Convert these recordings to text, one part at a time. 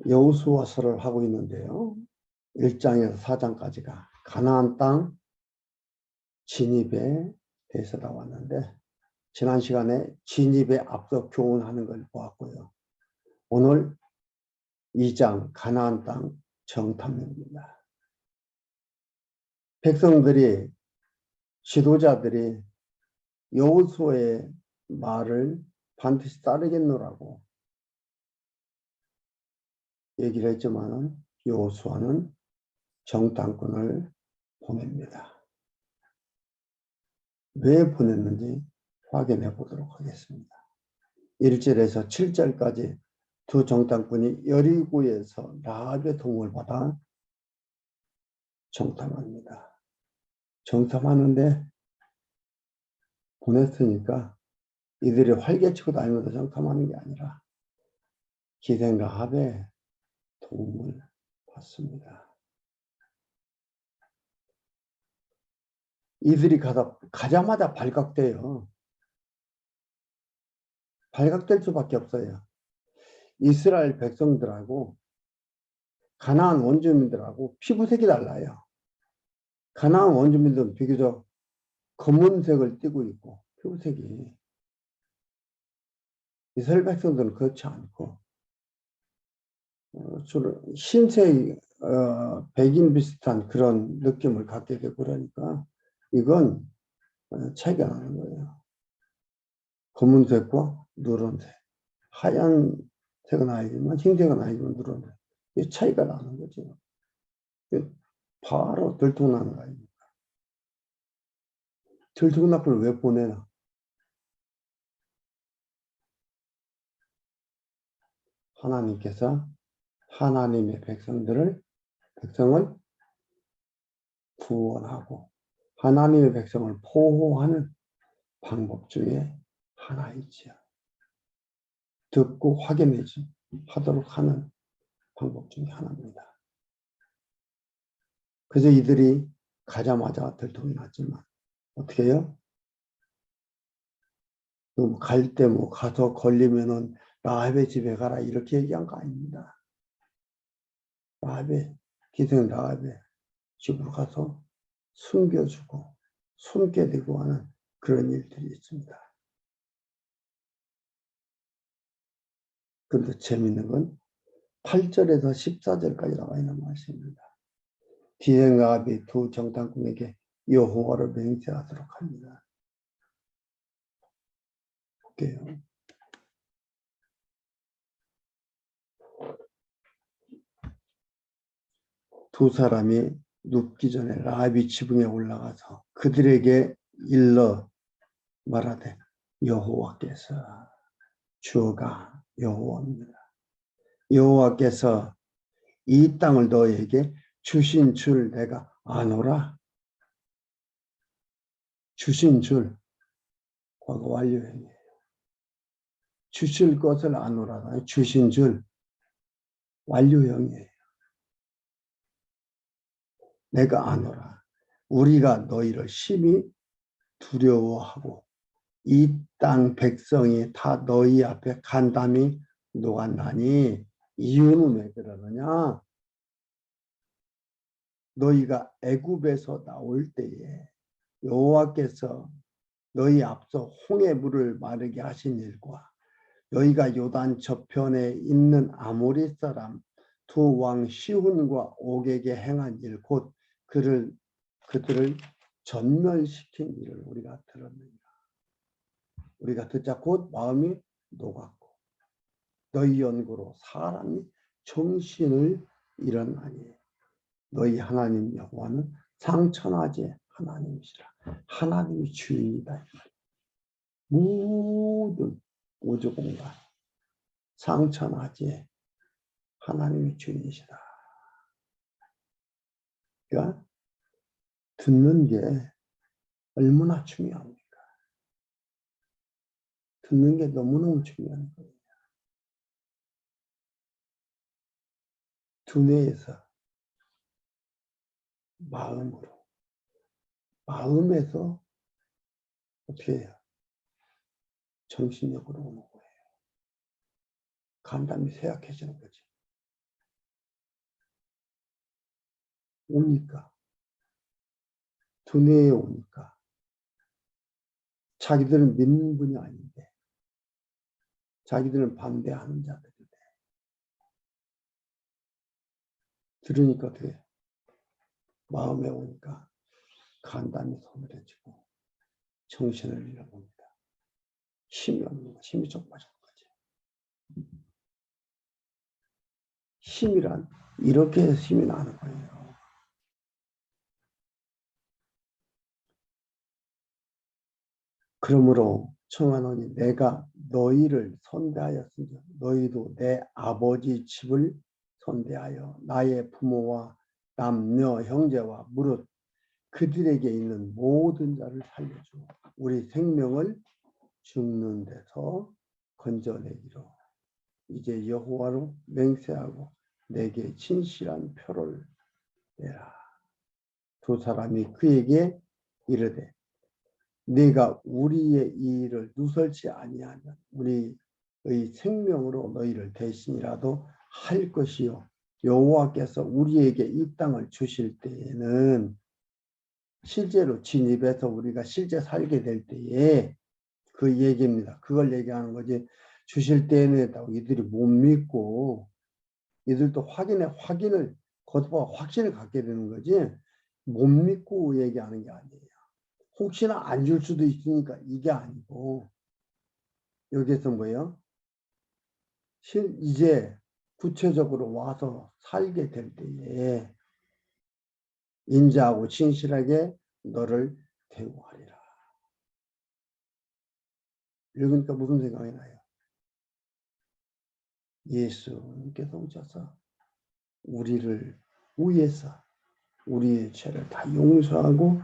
여호수아서를 하고 있는데요. 1장에서 4장까지가 가나안 땅 진입에 대해서 나왔는데 지난 시간에 진입에 앞서 교훈하는 걸 보았고요. 오늘 2장 가나안 땅 정탐입니다. 백성들이 지도자들이 여호수아의 말을 반드시 따르겠노라고 얘기를 했지만 여호수아는 정탐꾼을 보냅니다. 왜 보냈는지 확인해 보도록 하겠습니다. 1절에서 7절까지 두 정탐꾼이 여리고에서 라합의 도움을 받아 정탐합니다. 정탐하는데 보냈으니까 이들이 활개치고 다니면서 정탐하는 게 아니라 기생 라합의 도움을 받습니다. 이들이 가자마자 발각돼요. 발각될 수밖에 없어요. 이스라엘 백성들하고 가나안 원주민들하고 피부색이 달라요. 가나안 원주민들은 비교적 검은색을 띠고 있고 피부색이, 이스라엘 백성들은 그렇지 않고 주로 흰색 백인 비슷한 그런 느낌을 갖게 되고 그러니까 이건 차이가 나는 거예요. 검은색과 누런색, 하얀색은 아니지만 흰색은 아니지만 누런색, 이 차이가 나는 거죠. 바로 들통나는 거 아닙니까? 들통나를 왜 보내나? 하나님께서 하나님의 백성을 구원하고 하나님의 백성을 보호하는 방법 중에 하나이지요. 듣고 확인하지 하도록 하는 방법 중에 하나입니다. 그래서 이들이 가자마자 들통이 났지만 어떻게 해요? 갈 때 뭐 가서 걸리면은 라합의 집에 가라 이렇게 얘기한 거 아닙니다. 기생 라합의 집으로 가서 숨겨주고 숨게 되고 하는 그런 일들이 있습니다. 그런데 재밌는 건 8절에서 14절까지 나와 있는 말씀입니다. 기생 라합이 두 정탐꾼에게 여호와를 맹세하도록 합니다. 볼게요. 두 사람이 눕기 전에 라합이 지붕에 올라가서 그들에게 일러 말하되 여호와께서, 주가 여호와입니다. 여호와께서 이 땅을 너에게 주신 줄 내가 아노라. 주신 줄 과거 완료형이에요. 주실 것을 아노라. 주신 줄 완료형이에요. 내가 아노라. 우리가 너희를 심히 두려워하고 이 땅 백성이 다 너희 앞에 간담이 녹았나니 이유는 왜 그러느냐? 너희가 애굽에서 나올 때에 여호와께서 너희 앞서 홍해 물을 마르게 하신 일과 너희가 요단 저편에 있는 아모리 사람 두 왕 시훈과 옥에게 행한 일, 곧 그들을 전멸시킨 일을 우리가 들었느니라. 우리가 듣자 곧 마음이 녹았고 너희 연고로 사람이 정신을 잃었나니 너희 하나님 여호와는 상천하지 하나님이시라. 하나님이 주인이다. 모든 우주 공간 상천하지 하나님이 주인이시다. 그러니까 듣는 게 얼마나 중요합니까? 듣는 게 너무너무 중요한 거예요. 두뇌에서 마음에서 어떻게 해요? 정신력으로 오는 거예요. 간담이 쇠약해지는 거지. 오니까, 두뇌에 오니까 자기들은 믿는 분이 아닌데 자기들은 반대하는 자들인데 들으니까 어떻게 마음에 오니까 간단히 손을 해주고 정신을 잃어봅니다. 힘이 없는 거, 힘이 좀 빠진 거지. 힘이란 이렇게 해서 힘이 나는 거예요. 그러므로 청하노니 내가 너희를 선대하였으니 너희도 내 아버지 집을 선대하여 나의 부모와 남녀 형제와 무릇 그들에게 있는 모든 자를 살려주고 우리 생명을 죽는 데서 건져내기로 이제 여호와로 맹세하고 내게 진실한 표를 내라. 두 사람이 그에게 이르되 네가 우리의 이 일을 누설치 아니하면 우리의 생명으로 너희를 대신이라도 할 것이요 여호와께서 우리에게 이 땅을 주실 때에는 실제로 진입해서 우리가 실제 살게 될 때에 그 얘기입니다. 그걸 얘기하는 거지. 주실 때에는 이들이 못 믿고 이들도 확신을 거듭하고 확신을 갖게 되는 거지 못 믿고 얘기하는 게 아니에요. 혹시나 안 줄 수도 있으니까 이게 아니고 여기서 뭐예요? 이제 구체적으로 와서 살게 될 때에 인자하고 진실하게 너를 대우하리라. 읽으니까 무슨 생각이 나요? 예수님께서 오셔서 우리를 위해서 우리의 죄를 다 용서하고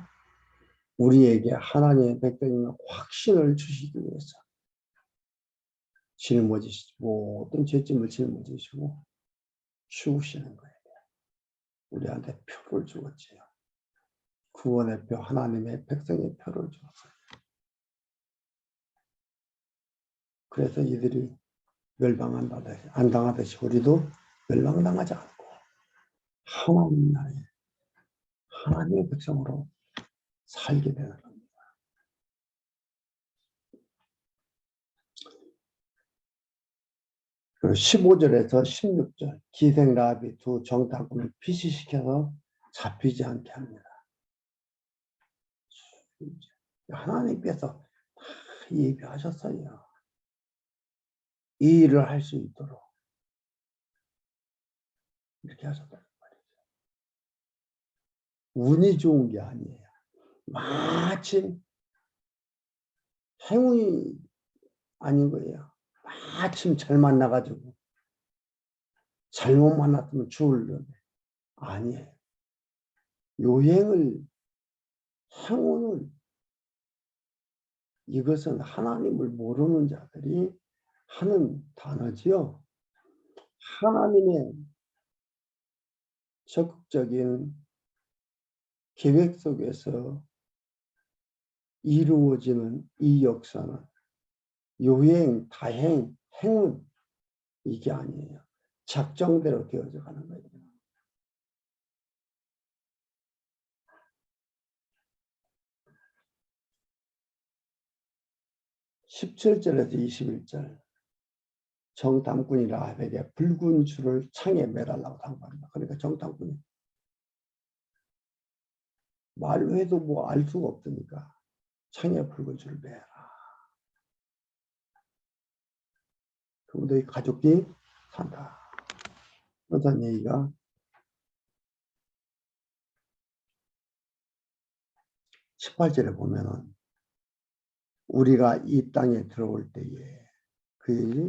우리에게 하나님의 백성임의 확신을 주시기 위해서 짊어지시고 모든 죄짐을 짊어지시고 죽으시는 거예요. 우리한테 표를 주었지요. 구원의 표, 하나님의 백성의 표를 주었어요. 그래서 이들이 멸망한다듯이 안 당하듯이 우리도 멸망당하지 않고 하나님 나라에 하나님의 백성으로 살게 되는 겁니다. 15절에서 16절 기생 라합이 두 정탐꾼을 피시시켜서 잡히지 않게 합니다. 하나님께서 다 예비하셨어요. 이 일을 할 수 있도록 이렇게 하셨단 말이죠. 운이 좋은 게 아니에요. 마침 행운이 아닌 거예요. 마침 잘 만나가지고 잘못 만났으면 죽을려네. 아니에요. 요행을 행운을 이것은 하나님을 모르는 자들이 하는 단어지요. 하나님의 적극적인 계획 속에서 이루어지는 이 역사는 요행, 다행, 행운 이게 아니에요. 작정대로 되어져 가는 거예요. 17절에서 21절 정탐꾼이 라합에게 붉은 줄을 창에 매달라고 한 겁니다. 그러니까 정탐꾼이 말로 해도 뭐 알 수가 없으니까 창에 붉은 줄을 매라. 그럼 너희 가족이 산다. 그런 얘기가 18절에 보면은 우리가 이 땅에 들어올 때에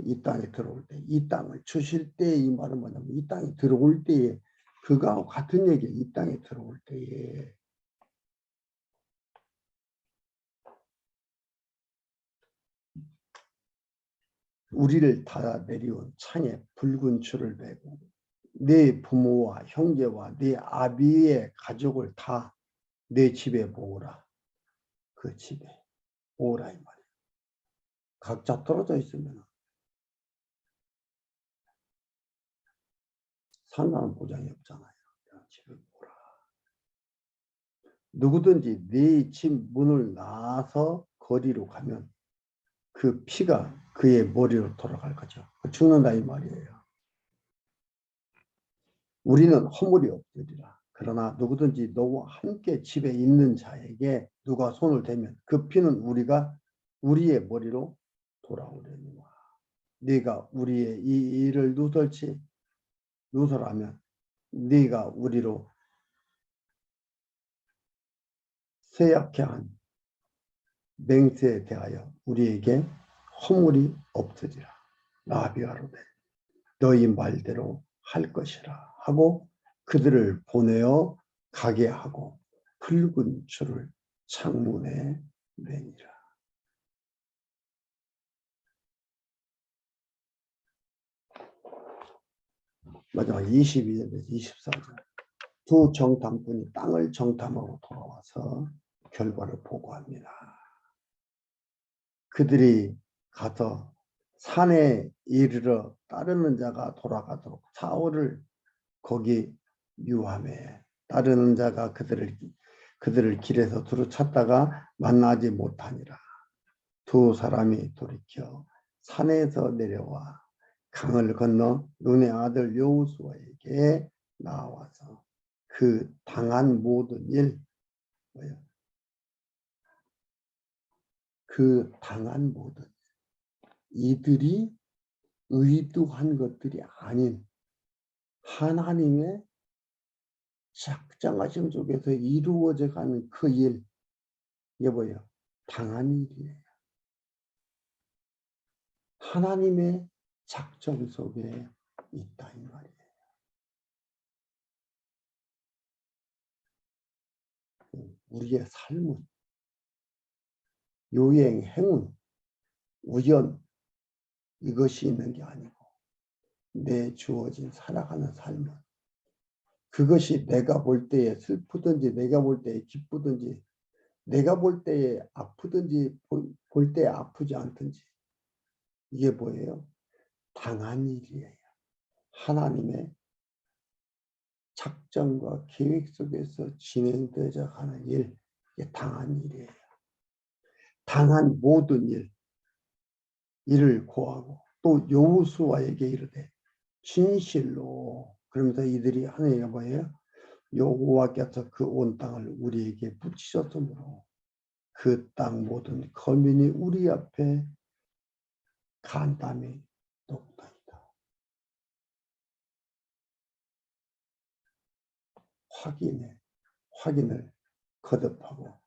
이 땅에 들어올 때, 이 땅을 주실 때 이 말은 뭐냐면 이 땅에 들어올 때에 그거하고 같은 얘기예요. 이 땅에 들어올 때에 우리를 다 내려온 창에 붉은 줄을 매고 네 부모와 형제와 네 아비의 가족을 다 내 집에 모으라. 그 집에 모으라 이 말이에요. 각자 떨어져 있으면 산다는 보장이 없잖아요. 집에 모으라. 누구든지 네 집 문을 나서 거리로 가면 그 피가 그의 머리로 돌아갈 거죠. 죽는다 이 말이에요. 우리는 허물이 없으리라. 그러나 누구든지 너와 함께 집에 있는 자에게 누가 손을 대면 그 피는 우리의 머리로 돌아오려니와. 네가 우리의 이 일을 누설하면 네가 우리로 쇠약케 한 맹세에 대하여 우리에게 허물이 없으리라. 라비아로되 너희 말대로 할 것이라 하고 그들을 보내어 가게 하고 붉은 줄을 창문에 매니라. 마지막 22절에서 24절. 두 정탐꾼이 땅을 정탐하고 돌아와서 결과를 보고합니다. 그들이 가서 산에 이르러 따르는 자가 돌아가도록 사울을 거기 유함해. 따르는 자가 그들을 길에서 두루 찾다가 만나지 못하니라. 두 사람이 돌이켜 산에서 내려와 강을 건너 눈의 아들 여호수아에게 나와서 그 당한 모든 일, 그 당한 모든 이들이 의도한 것들이 아닌 하나님의 작정하심 속에서 이루어져 가는 그 일, 이게 뭐예요? 당한 일이에요. 하나님의 작정 속에 있다 이 말이에요. 우리의 삶은 요행, 행운, 우연 이것이 있는 게 아니고 내 주어진 살아가는 삶은 그것이 내가 볼 때에 슬프든지 내가 볼 때에 기쁘든지 내가 볼 때에 아프든지 볼 때에 아프지 않든지 이게 뭐예요? 당한 일이에요. 하나님의 작정과 계획 속에서 진행되어 가는 일, 이게 당한 일이에요. 당한 모든 일을 고하고 또 여호수아에게 이르되 진실로 그러면서 이들이 하나님이 뭐예요? 여호와께서 그 온 땅을 우리에게 붙이셨으므로 그 땅 모든 거민이 우리 앞에 간담이 높다이다. 확인을 거듭하고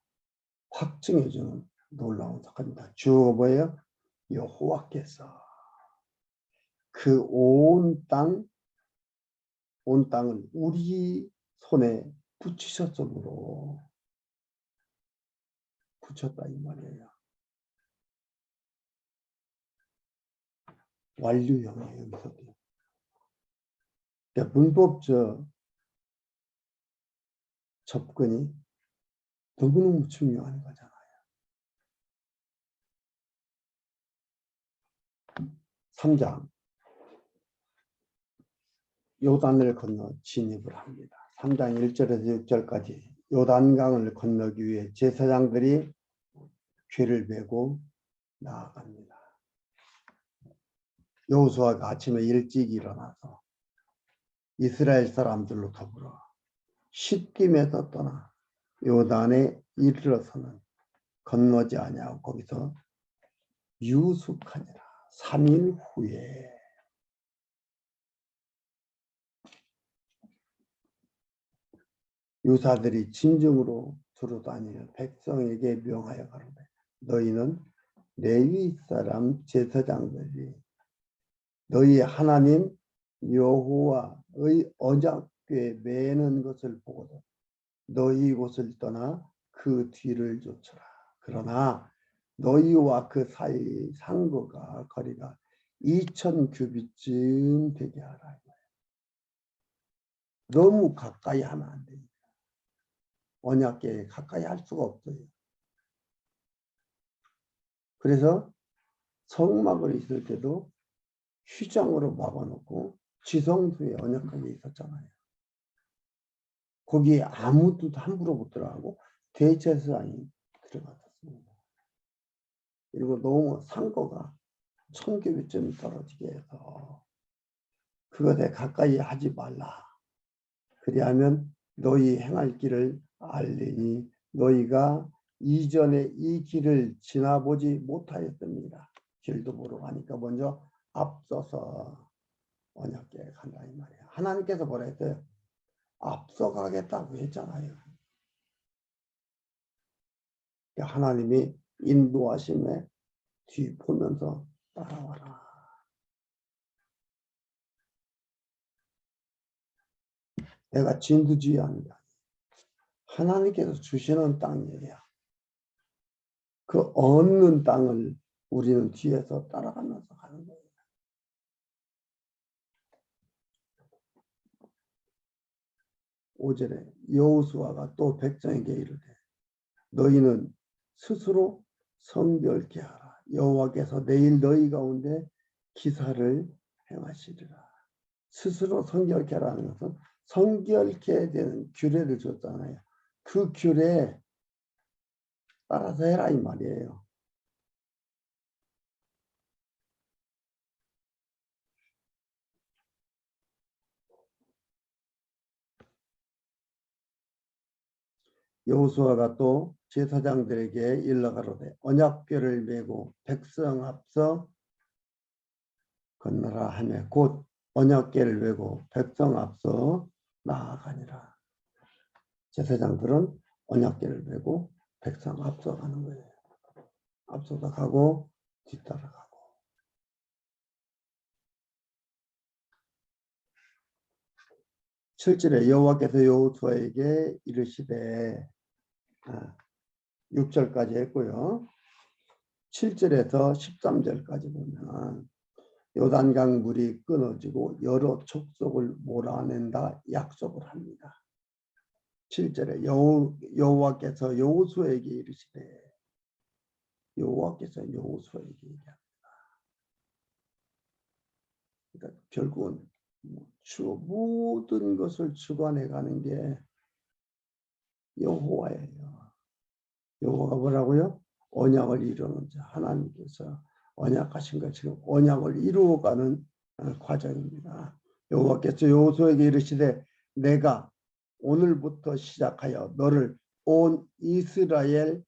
확증해주는 놀라운 사건입니다. 주어가 뭐예요? 여호와께서 그 온 땅을 우리 손에 붙이셨으므로 붙였다 이 말이에요. 완료형이에요. 여기서도. 그러니까 문법적 접근이 너무너무 중요한 거잖아요. 3장 요단을 건너 진입을 합니다. 3장 1절에서 6절까지 요단강을 건너기 위해 제사장들이 궤를 메고 나아갑니다. 여호수아가 아침에 일찍 일어나서 이스라엘 사람들로 더불어 시딤에서 떠나 요단에 이르러서는 건너지 아니하고 거기서 유숙하니라. 3일 후에 유사들이 진정으로 두루다니며 백성에게 명하여 가로되 너희는 레위 사람 제사장들이 너희 하나님 여호와의 언약궤 매는 것을 보고도 너희 곳을 떠나 그 뒤를 쫓으라. 그러나 너희와 그 사이 상거가 거리가 2000규빗쯤 되게 하라. 너무 가까이 하면 안 돼요. 언약궤에 가까이 할 수가 없어요. 그래서 성막을 있을 때도 휘장으로 막아놓고 지성소에 언약궤가 있었잖아요. 거기에 아무도 함부로 못 들어가고 대제사장이 들어갔습니다. 그리고 너무 상고가 1000규빗쯤 떨어지게 해서 그것에 가까이 하지 말라. 그리하면 너희 행할 길을 알리니 너희가 이전에 이 길을 지나보지 못하였습니다. 길도 모르고 하니까 먼저 앞서서 언약궤에 간다 이 말이에요. 하나님께서 뭐라 했어요? 앞서가겠다고 했잖아요. 하나님이 인도하심에 뒤 보면서 따라와라. 내가 진두지휘하는 게 아니에요. 하나님께서 주시는 땅이에요. 그 얻는 땅을 우리는 뒤에서 따라가면서 가는 거예요. 오절에 여호수아가 또 백성에게 이르되 너희는 스스로 성결케 하라. 여호와께서 내일 너희 가운데 기사를 행하시리라. 스스로 성결케 하라는 것은 성결케 되는 규례를 줬잖아요. 그 규례에 따라서 해라 이 말이에요. 여호수아가 또 제사장들에게 일러가로되 언약궤를 메고 백성 앞서 건너라 하며 곧 언약궤를 메고 백성 앞서 나아가니라. 제사장들은 언약궤를 메고 백성 앞서 가는 거예요. 앞서서 가고 뒤따라가고. 7절에 여호와께서 여호수아에게 이르시되 6절까지 했고요. 7절에서 13절까지 보면 요단강 물이 끊어지고 여러 족속을 몰아낸다 약속을 합니다. 7절에 여호와께서 여호수아에게 이르시되 여호와께서 여호수아에게 얘기합니다. 그러니까 결국은 모든 것을 주관해가는 게 여호와예요. 여호와가 뭐라고요? 언약을 이루는 자 하나님께서 언약하신 것처럼 언약을 이루어가는 과정입니다. 여호와께서 여호수아에게 이르시되 내가 오늘부터 시작하여 너를 온 이스라엘을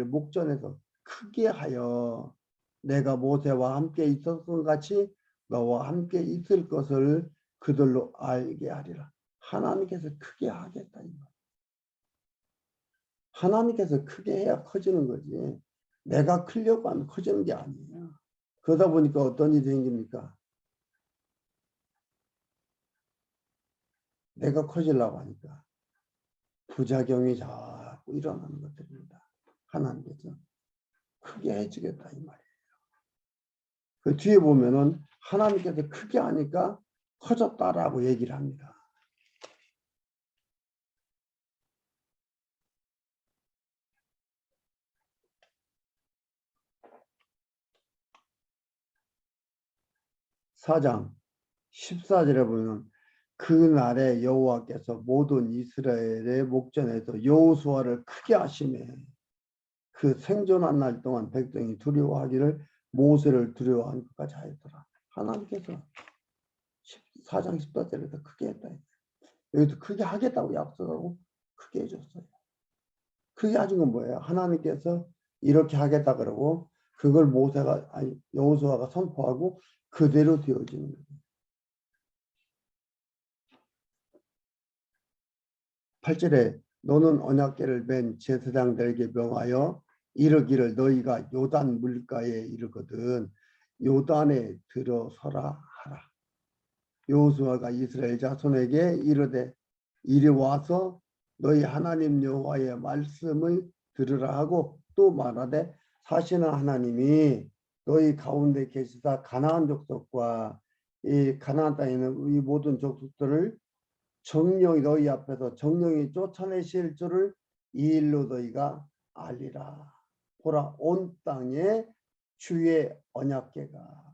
목전에서 크게 하여 내가 모세와 함께 있었던 같이 너와 함께 있을 것을 그들로 알게 하리라. 하나님께서 크게 하겠다. 하나님께서 크게 해야 커지는 거지. 내가 크려고 하면 커지는 게 아니에요. 그러다 보니까 어떤 일이 생깁니까? 내가 커지려고 하니까 부작용이 자꾸 일어나는 것들입니다. 하나님께서 크게 해주겠다 이 말이에요. 그 뒤에 보면은 하나님께서 크게 하니까 커졌다라고 얘기를 합니다. 사장 14절에 보면 그날에 여호와께서 모든 이스라엘의 목전에서 여호수아를 크게 하시매 그 생존한 날 동안 백성이 두려워하기를 모세를 두려워한 것까지 하였더라. 하나님께서 4장 14절에서 크게 했다. 여기도 크게 하겠다고 약속하고 크게 해줬어요. 크게 하신 건 뭐예요? 하나님께서 이렇게 하겠다 그러고 그걸 여호수아가 선포하고 그대로 되어지는 거예요. 8절에 너는 언약궤를 맨 제사장들에게 명하여 이르기를 너희가 요단 물가에 이르거든 요단에 들어서라 하라. 여호수아가 이스라엘 자손에게 이르되 이리 와서 너희 하나님 여호와의 말씀을 들으라 하고 또 말하되 사실은 하나님이 너희 가운데 계시다 가나안 족속과 이 가나안 땅에 있는 이 모든 족속들을 정령이 너희 앞에서 정령이 쫓아내실 줄을 이 일로 너희가 알리라. 보라 온 땅에 주의 언약궤가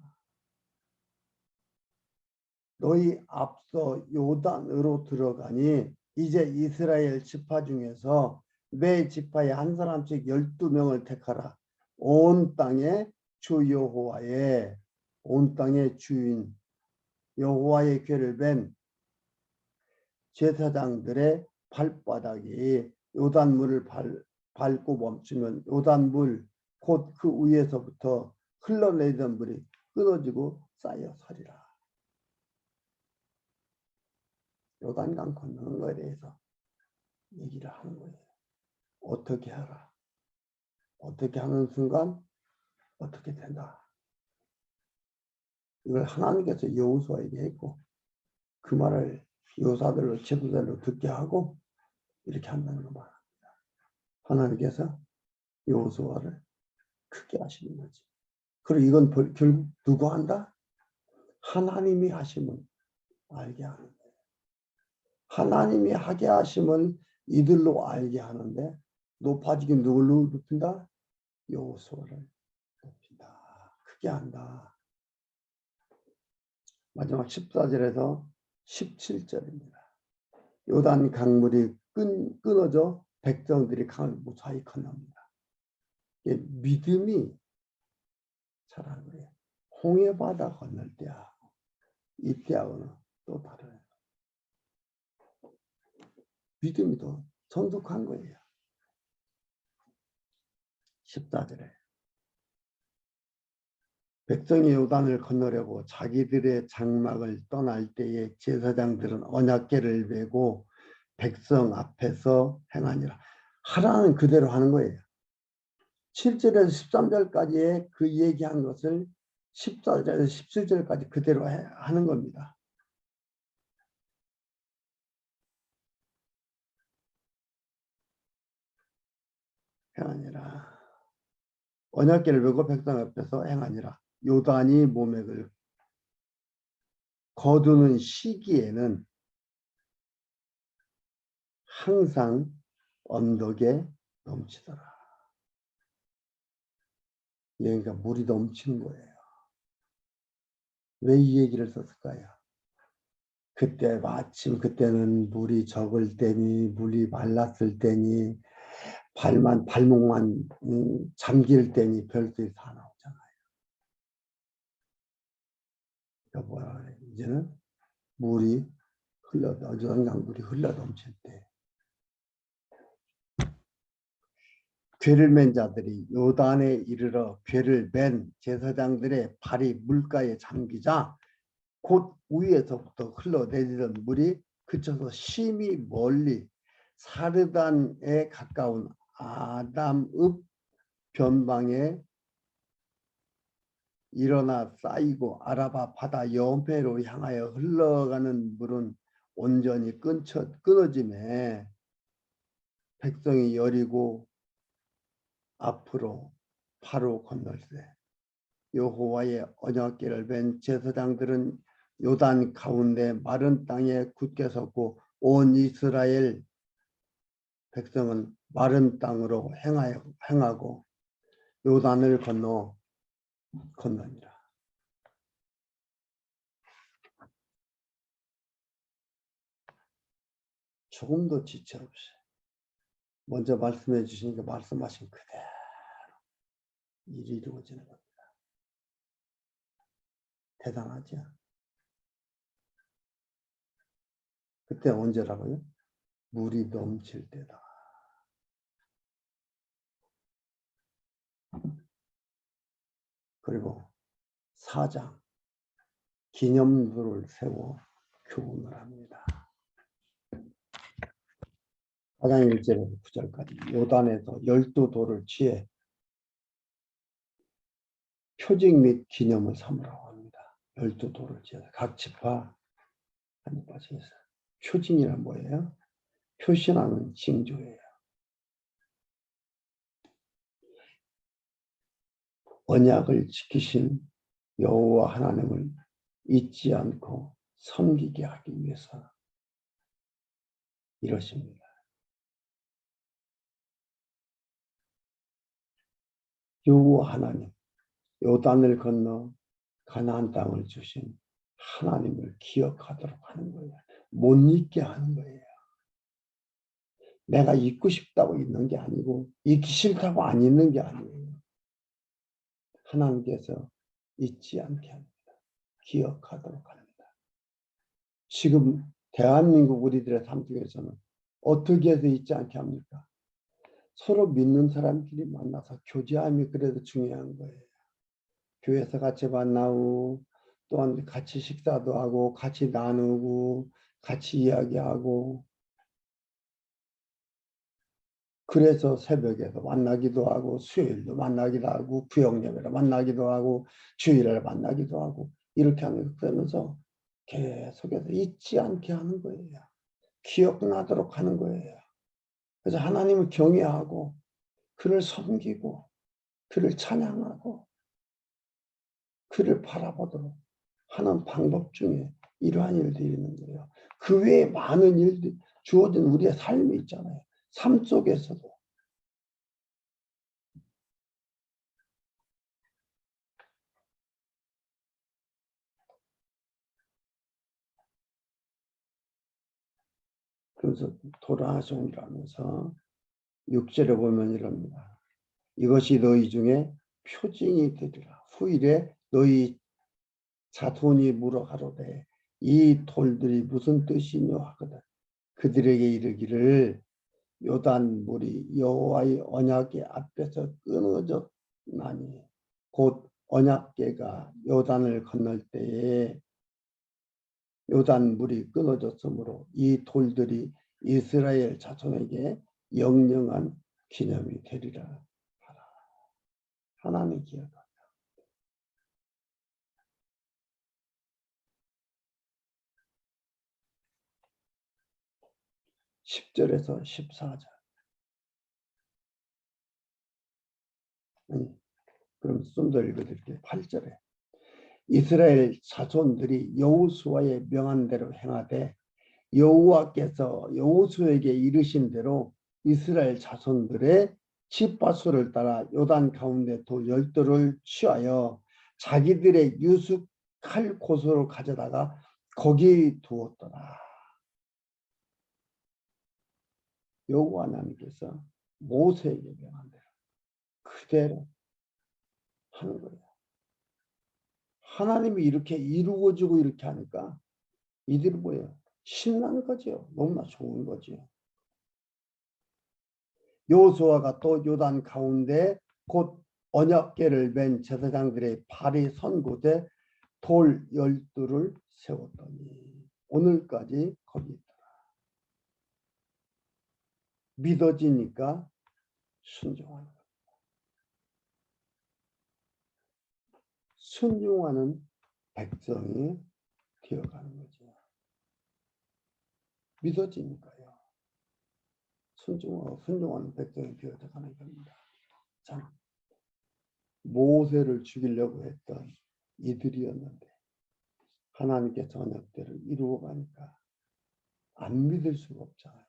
너희 앞서 요단으로 들어가니 이제 이스라엘 지파 중에서 매 지파에 한 사람씩 12명을 택하라. 온 땅의 주 여호와의 온 땅의 주인 여호와의 궤를 벤 제사장들의 발바닥이 요단물을 밟고 멈추면 요단물 곧 그 위에서부터 흘러내리던 물이 끊어지고 쌓여 서리라. 요단강 건너는 거에 대해서 얘기를 하는 거예요. 어떻게 하라. 어떻게 하는 순간 어떻게 된다. 이걸 하나님께서 여호수아에게 했고 그 말을 요사들로 지도자들로 듣게 하고 이렇게 한다는 거 말합니다. 하나님께서 여호수아를 크게 하시는 거지. 그리고 이건 결국 누구 한다? 하나님이 하심을 알게 하는 거예요. 하나님이 하게 하심을 이들로 알게 하는데 높아지긴 누굴로 높인다? 여호수아를 높인다. 크게 한다. 마지막 14절에서 17절입니다. 요단 강물이 끊어져 백성들이 강을 무사히 건넙니다. 믿음이 잘하는 거예요. 홍해바다 건널 때하고 이때하고는 또 다르요. 믿음이 더 성숙한 거예요. 14절에 백성이 요단을 건너려고 자기들의 장막을 떠날 때에 제사장들은 언약궤를 메고 백성 앞에서 행하니라. 하라는 그대로 하는 거예요. 7절에서 13절까지의 그 얘기한 것을 14절에서 17절까지 그대로 하는 겁니다. 행하니라. 언약궤를 메고 백성 앞에서 행하니라. 요단이 모맥을 거두는 시기에는 항상 언덕에 넘치더라. 그러니까 물이 넘치는 거예요. 왜 이 얘기를 썼을까요? 그때 마침 그때는 물이 적을 때니 물이 말랐을 때니 발목만 잠길 때니 별들이 다 나오잖아요. 그러니까 뭐라 그래? 이제는 물이 어정강 물이 흘러 넘칠 때 궤를 맨 자들이 요단에 이르러 궤를 맨 제사장들의 발이 물가에 잠기자 곧 위에서부터 흘러내리던 물이 그쳐서 심히 멀리 사르단에 가까운 아담읍 변방에 일어나 쌓이고 아라바 바다 연패로 향하여 흘러가는 물은 온전히 끊어짐에 백성이 여리고 앞으로 바로 건널세 여호와의 언약궤를 벤 제사장들은 요단 가운데 마른 땅에 굳게 섰고 온 이스라엘 백성은 마른 땅으로 행하고 요단을 건너니라. 조금도 지체 없이 먼저 말씀해 주시니까 말씀하신 그대로 일이 이루어지는 겁니다. 대단하죠? 그때 언제라고요? 물이 넘칠 때다. 그리고 4장 기념도를 세워 교훈을 합니다. 4장 1절에서 9절까지 요단에서 12돌을 취해 표징 및 기념을 삼으라고 합니다. 12돌을 취해서 각 지파 한 빠져서 표징이란 뭐예요? 표시하는 징조예요. 언약을 지키신 여호와 하나님을 잊지 않고 섬기게 하기 위해서 이러십니다. 여호와 하나님, 요단을 건너 가나안 땅을 주신 하나님을 기억하도록 하는 거예요. 못 잊게 하는 거예요. 내가 잊고 싶다고 있는 게 아니고 잊기 싫다고 안 잊는 게 아니에요. 하나님께서 잊지 않게 합니다. 기억하도록 합니다. 지금 대한민국 우리들의 삶 중에서는 어떻게 해서 잊지 않게 합니까? 서로 믿는 사람끼리 만나서 교제함이 그래도 중요한 거예요. 교회에서 같이 만나고 또한 같이 식사도 하고 같이 나누고 같이 이야기하고 그래서 새벽에도 만나기도 하고 수요일도 만나기도 하고 구역예배로 만나기도 하고 주일에 만나기도 하고 이렇게 하면서 계속해서 잊지 않게 하는 거예요. 기억나도록 하는 거예요. 그래서 하나님을 경외하고 그를 섬기고 그를 찬양하고 그를 바라보도록 하는 방법 중에 이러한 일들이 있는 거예요. 그 외에 많은 일들이 주어진 우리의 삶이 있잖아요. 삶 속에서도. 그래서 돌아가시라면서 6절에 보면 이럽니다. 이것이 너희 중에 표징이 되리라. 후일에 너희 자손이 물어가로되 이 돌들이 무슨 뜻이뇨 하거든. 그들에게 이르기를 요단 물이 여호와의 언약궤 앞에서 끊어졌나니 곧 언약궤가 요단을 건널 때에 요단 물이 끊어졌으므로 이 돌들이 이스라엘 자손에게 영영한 기념이 되리라 하라. 하나님 기억하. 10절에서 14절. 그럼 좀 더 읽어드릴게요. 8절에 이스라엘 자손들이 여호수아의 명한 대로 행하되 여호와께서 여호수아에게 이르신 대로 이스라엘 자손들의 집밭수를 따라 요단 가운데 돌 12돌을 취하여 자기들의 유숙할 곳으로 가져다가 거기 두었더라. 여호와 하나님께서 모세에게 명한 대로 그대로 하는 거예요. 하나님이 이렇게 이루어지고 이렇게 하니까 이들이 뭐예요? 신나는 거죠. 너무나 좋은 거죠. 여호수아가 또 요단 가운데 곧 언약궤를 맨 제사장들의 발이 선 곳에 돌 12를 세웠더니 오늘까지 거기 있더라. 믿어지니까 순종하는 거예요. 순종하는 백성이 되어가는 거죠. 믿어지니까요. 순종하는 백성이 되어가는 겁니다. 자, 모세를 죽이려고 했던 이들이었는데 하나님께서 언약궤를 이루어 가니까 안 믿을 수가 없잖아요.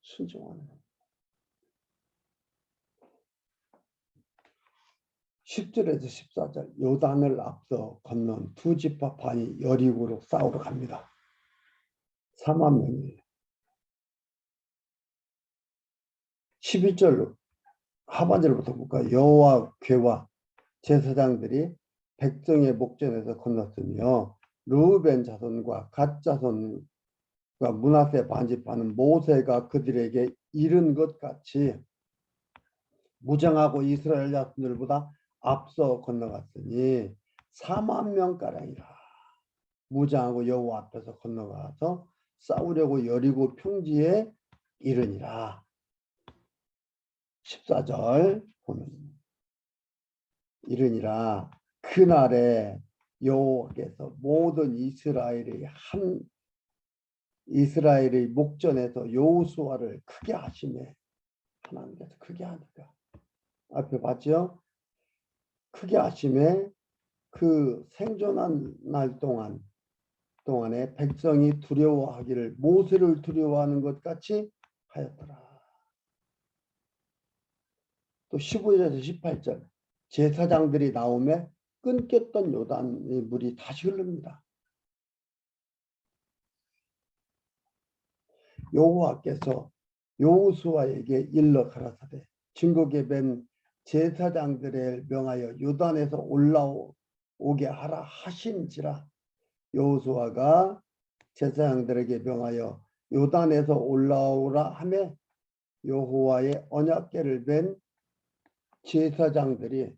순종하는 겁니다. 10절에서 14절 요단을 앞서 건넌 두 지파판이 여리고로 싸우러 갑니다. 4만 명이에요. 12절 하반절부터 볼까요? 여호와 궤와 제사장들이 백성의 목전에서 건넜으며 르우벤 자손과 갓 자손과 므낫세 반지파는 모세가 그들에게 이른 것 같이 무장하고 이스라엘 자손들보다 앞서 건너갔으니 4만 명가량이라. 무장하고 여호와 앞에서 건너가서 싸우려고 여리고 평지에 이르니라. 14절 보면 이르니라. 그날에 여호와께서 모든 이스라엘의 목전에서 여호수아를 크게 하시매. 하나님께서 크게 하니까 앞에 봤죠? 크게 하시매 그 생존한 날 동안에 백성이 두려워하기를 모세를 두려워하는 것 같이 하였더라. 또 15절에서 18절 제사장들이 나오매 끊겼던 요단의 물이 다시 흐릅니다. 여호와께서 여호수아에게 일러 가라사대 진국에 뵌 제사장들을 명하여 요단에서 올라오게 하라 하신지라. 여호수아가 제사장들에게 명하여 요단에서 올라오라 하매 여호와의 언약궤를 뵌 제사장들이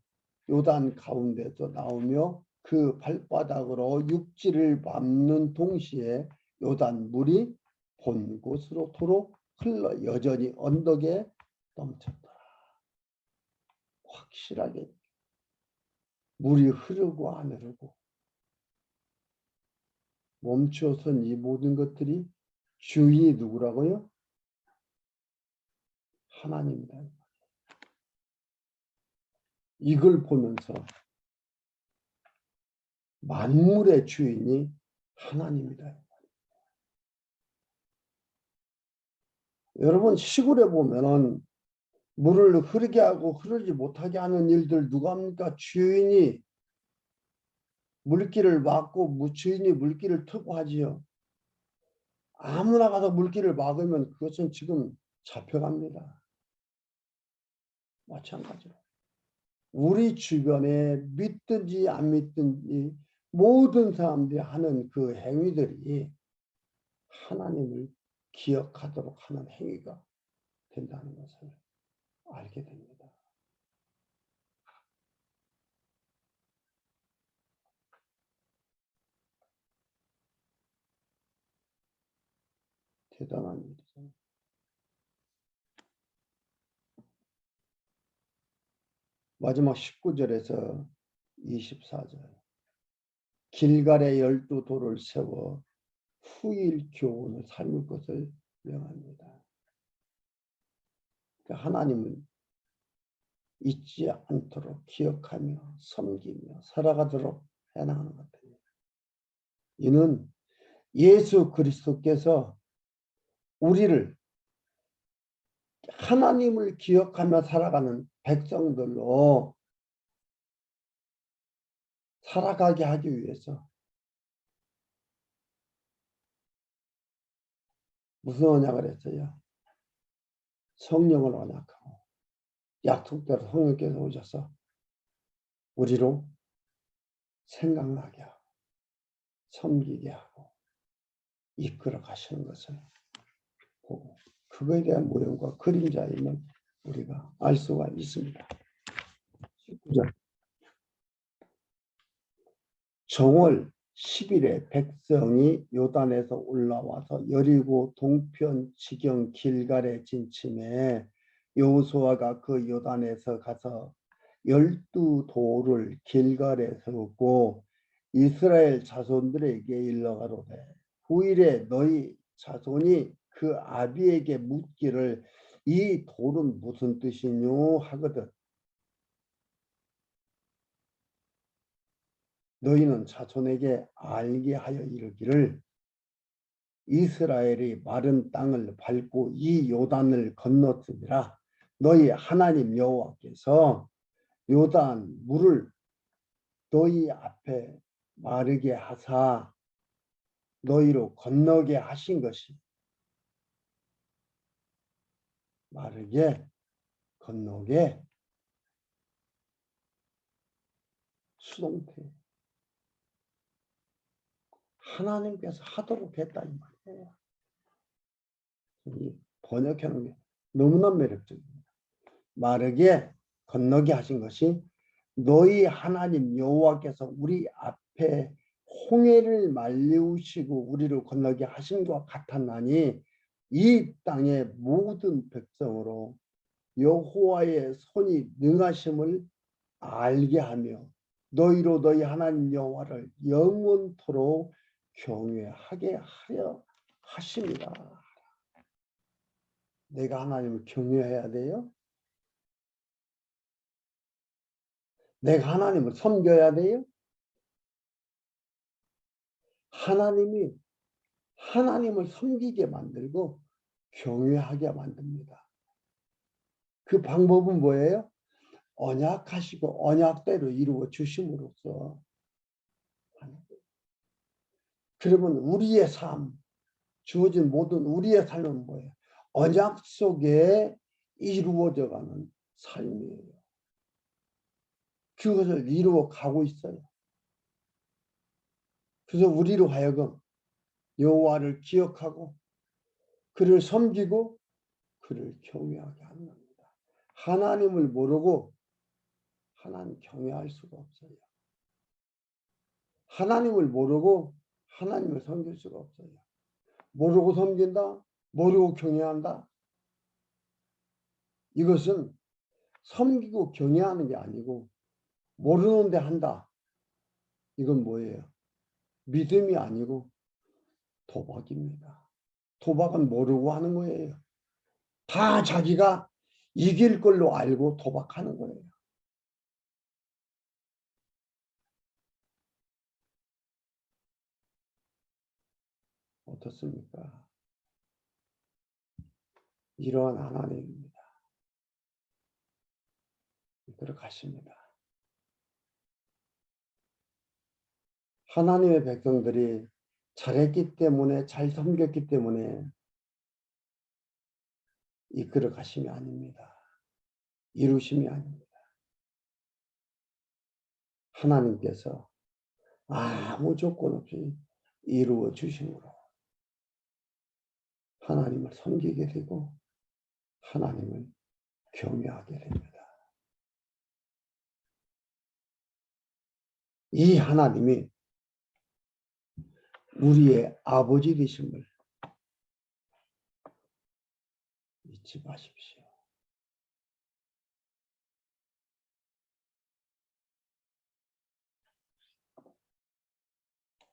요단 가운데서 나오며 그 발바닥으로 육지를 밟는 동시에 요단 물이 본 곳으로 도로 흘러 여전히 언덕에 넘쳤더라. 확실하게 물이 흐르고 안 흐르고 멈춰선 이 모든 것들이 주인이 누구라고요? 하나님이다. 이걸 보면서 만물의 주인이 하나님이다. 여러분 시골에 보면은 물을 흐르게 하고 흐르지 못하게 하는 일들 누가 합니까? 주인이 물길을 막고 주인이 물길을 트고 하지요. 아무나 가서 물길을 막으면 그것은 지금 잡혀갑니다. 마찬가지로 우리 주변에 믿든지 안 믿든지 모든 사람들이 하는 그 행위들이 하나님을 기억하도록 하는 행위가 된다는 것을 알게 됩니다. 대단한 일이죠. 마지막 19절에서 24절 길갈에 12돌을 세워 후일 교훈을 삶을 것을 명합니다. 그러니까 하나님을 잊지 않도록 기억하며 섬기며 살아가도록 해나가는 것입니다. 이는 예수 그리스도께서 우리를 하나님을 기억하며 살아가는 백성들로 살아가게 하기 위해서 무슨 언약을 했어요? 성령을 언약하고 약속대로 성령께서 오셔서 우리로 생각나게 하고 섬기게 하고 이끌어 가시는 것을 보고 그거에 대한 모형과 그림자임을 우리가 알 수가 있습니다. 19절 정월 10일에 백성이 요단에서 올라와서 여리고 동편 지경 길갈에 진침해 여호수아가 그 요단에서 가서 12돌을 길갈에 세우고 이스라엘 자손들에게 일러가로되 후일에 너희 자손이 그 아비에게 묻기를 이 돌은 무슨 뜻이뇨 하거든 너희는 자손에게 알게 하여 이르기를 이스라엘이 마른 땅을 밟고 이 요단을 건넜으니라. 너희 하나님 여호와께서 요단 물을 너희 앞에 마르게 하사 너희로 건너게 하신 것이 마르게 건너게 수동태 하나님께서 하도록 했다 이 말이에요. 이 번역하는 게 너무나 매력적입니다. 마르게 건너게 하신 것이 너희 하나님 여호와께서 우리 앞에 홍해를 말리우시고 우리를 건너게 하심과 같았나니 이 땅의 모든 백성으로 여호와의 손이 능하심을 알게 하며 너희로 너희 하나님 여호와를 영원토록 경외하게 하려 하십니다. 내가 하나님을 경외해야 돼요. 내가 하나님을 섬겨야 돼요. 하나님이 하나님을 섬기게 만들고 경외하게 만듭니다. 그 방법은 뭐예요? 언약하시고 언약대로 이루어 주심으로써 그러면 우리의 삶, 주어진 모든 우리의 삶은 뭐예요? 언약 속에 이루어져가는 삶이에요. 그것을 이루어 가고 있어요. 그래서 우리로 하여금 여호와를 기억하고 그를 섬기고 그를 경외하게 하는 겁니다. 하나님을 모르고 하나님 경외할 수가 없어요. 하나님을 모르고 하나님을 섬길 수가 없어요. 모르고 섬긴다, 모르고 경외한다. 이것은 섬기고 경외하는 게 아니고 모르는데 한다. 이건 뭐예요? 믿음이 아니고 도박입니다. 도박은 모르고 하는 거예요. 다 자기가 이길 걸로 알고 도박하는 거예요. 어떻습니까? 이러한 하나님입니다. 이끌어 가십니다. 하나님의 백성들이 잘했기 때문에, 잘 섬겼기 때문에 이끌어 가심이 아닙니다. 이루심이 아닙니다. 하나님께서 아무 조건 없이 이루어 주심으로 하나님을 섬기게 되고 하나님을 경외하게 됩니다. 이 하나님이 우리의 아버지 되심을 잊지 마십시오.